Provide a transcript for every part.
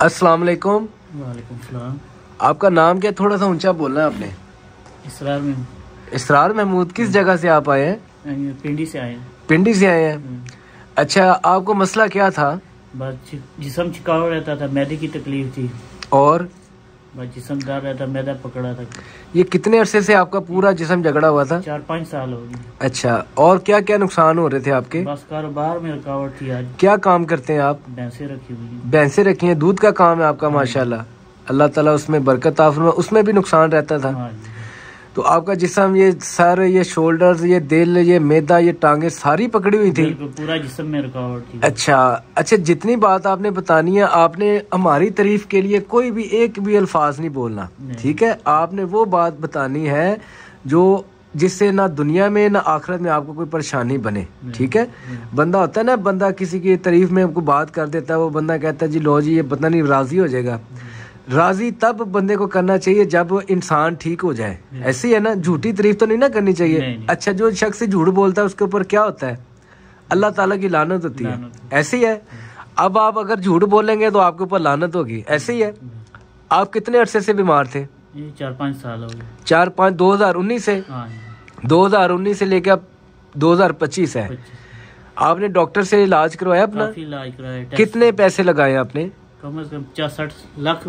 अस्सलाम वालेकुम। वालेकुम सलाम। आपका नाम क्या? थोड़ा सा ऊंचा बोलना है आपने। इसरार में। इसरार महमूद। किस जगह से आप आए हैं? पिंडी से आए। पिंडी से आए हैं। अच्छा, आपको मसला क्या था? बस जिस्म चिकाव रहता था, मैदे की तकलीफ थी और बस जिस्म दर्द रहता, मैदा पकड़ा था। ये कितने अरसे से आपका पूरा जिस्म झगड़ा हुआ था? 4-5 साल हो गए। अच्छा, और क्या क्या नुकसान हो रहे थे आपके? बस कारोबार में रुकावट थी। आज क्या काम करते हैं आप? भैंसें रखी हुई हैं। भैंसें रखी हैं, दूध का काम है आपका? माशाल्लाह, अल्लाह ताला उसमें बरकत आफर। उसमें भी नुकसान रहता था? हाँ जी। तो आपका जिस्म, ये सर, ये शोल्डर्स, ये दिल, ये मैदा, ये टांगे सारी पकड़ी हुई थी? पूरा जिस्म में रुकावट थी। अच्छा, जितनी बात आपने बतानी है, आपने हमारी तारीफ के लिए कोई भी एक भी अल्फाज नहीं बोलना, ठीक है? आपने वो बात बतानी है जो जिससे ना दुनिया में ना आखिरत में आपको कोई परेशानी बने, ठीक है? बंदा होता है ना, बंदा किसी की तारीफ में आपको बात कर देता है, वो बंदा कहता है जी लो जी ये पता नहीं राजी हो जाएगा। राजी तब बंदे को करना चाहिए जब इंसान ठीक हो जाए। ऐसी है ना, झूठी तारीफ तो नहीं ना करनी चाहिए। नहीं। अच्छा, जो शख्स झूठ बोलता है उसके ऊपर क्या होता है? अल्लाह ताला की लानत होती है। ऐसी है। अब आप अगर झूठ बोलेंगे तो आपके ऊपर लानत होगी। ऐसे ही है। आप कितने अरसे से बीमार थे? 4-5 साल हो गए। 4-5 2019 से? 2019 से लेकर अब 2025 है। आपने डॉक्टर से इलाज करवाया अपना? काफी इलाज कराया। कितने पैसे लगाए आपने? कम से कम 60 लाख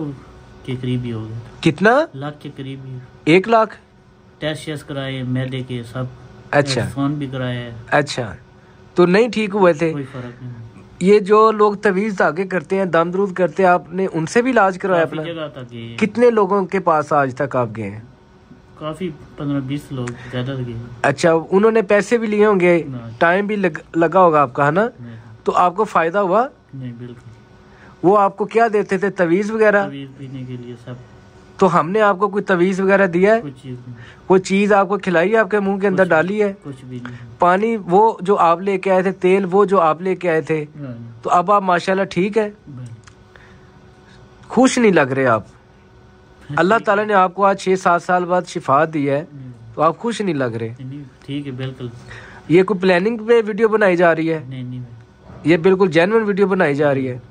के करीब ही हो गया। कितना? लाख के करीब ही। 1 लाख? टेस्ट कराए, मैदे के सब। अच्छा, फोन भी कराया। अच्छा, तो नहीं ठीक हुए थे? कोई फर्क नहीं। ये जो लोग तवीज धागे करते हैं, दम दरूद करते हैं, आपने उनसे भी इलाज करवाया अपना? जगह तक गए। कितने लोगों के पास आज तक आप गए हैं? काफी 15-20 लोग ज्यादा गए। अच्छा, उन्होंने पैसे भी लिए होंगे, टाइम भी लगा होगा आपका, है ना? तो आपको फायदा हुआ? नहीं, बिल्कुल। वो आपको क्या देते थे? तवीज वगैरह? तवीज पीने के लिए सब। तो हमने आपको कोई तवीज वगैरह दिया है? कोई चीज आपको खिलाई है, आपके मुंह के अंदर डाली है? कुछ भी नहीं। पानी वो जो आप लेके आए थे, तेल वो जो आप लेके आए थे, तो अब आप माशाल्लाह ठीक है? खुश नहीं लग रहे आप? अल्लाह ताला ने आपको आज 6-7 साल बाद शिफा दी है, तो आप खुश नहीं लग रहे? ठीक है, बिल्कुल। ये कोई प्लानिंग पे वीडियो बनाई जा रही है? नहीं, ये बिल्कुल जेन्युइन वीडियो बनाई जा रही है।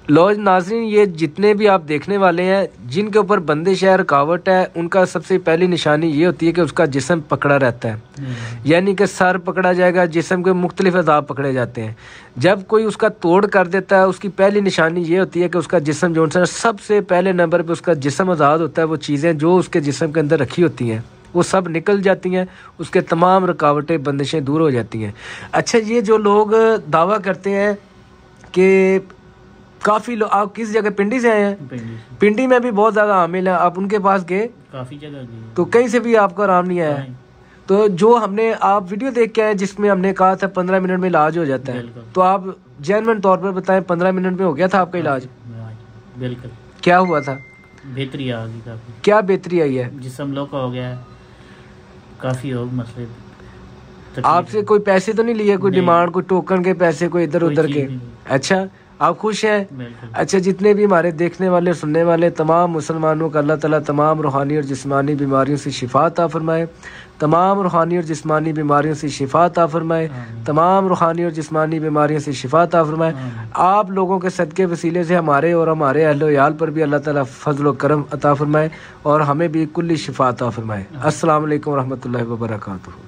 लो नाज़रीन, ये जितने भी आप देखने वाले हैं जिनके ऊपर बंदिश है, रुकावट है, उनका सबसे पहली निशानी ये होती है कि उसका जिस्म पकड़ा रहता है। यानी कि सर पकड़ा जाएगा, जिस्म के मुख्तलिफ अज़ाब पकड़े जाते हैं। जब कोई उसका तोड़ कर देता है, उसकी पहली निशानी ये होती है कि उसका जिस्म जो है सबसे पहले नंबर पर उसका जिस्म आज़ाद होता है। वो चीज़ें जो उसके जिस्म के अंदर रखी होती हैं वो सब निकल जाती हैं, उसके तमाम रुकावटें बंदिशें दूर हो जाती हैं। अच्छा, ये जो लोग दावा करते हैं कि काफी लोग, आप किस जगह पिंडी से आए हैं? पिंडी में भी बहुत ज्यादा आमिल है, आप उनके पास गए? काफी जगह गए, तो कहीं से भी आपको आराम नहीं आया? तो जो हमने आप वीडियो देख के आए जिसमें हमने कहा था 15 मिनट में इलाज हो जाता है, तो आप जेन्युइन तौर पर बताएं 15 मिनट में हो गया था आपका इलाज? बिल्कुल। क्या हुआ था? बेहतरी आ गई काफी। क्या बेहतरी आई है? जिस्म लोग का हो गया है, काफी और मसले। आपसे कोई पैसे तो नहीं लिए? कोई डिमांड, कोई टोकन के पैसे, कोई इधर उधर के? अच्छा, आप खुश हैं? अच्छा, जितने भी हमारे देखने वाले सुनने वाले तमाम मुसलमानों का अल्लाह ताला तमाम रूहानी और जिस्मानी बीमारियों से शिफा अता फरमाए। तमाम रूहानी और जिस्मानी बीमारियों से शिफा अता फरमाए। तमाम रूहानी और जिस्मानी बीमारियों से शिफा अता फरमाए। आप लोगों के सदके वसीले से हमारे और हमारे अहले याल पर भी अल्लाह ताला फजल व करम अता फरमाए और हमें भी कुल्ली शिफा अता फरमाए। अस्सलाम वालेकुम रहमतुल्लाहि व बरकातुहू।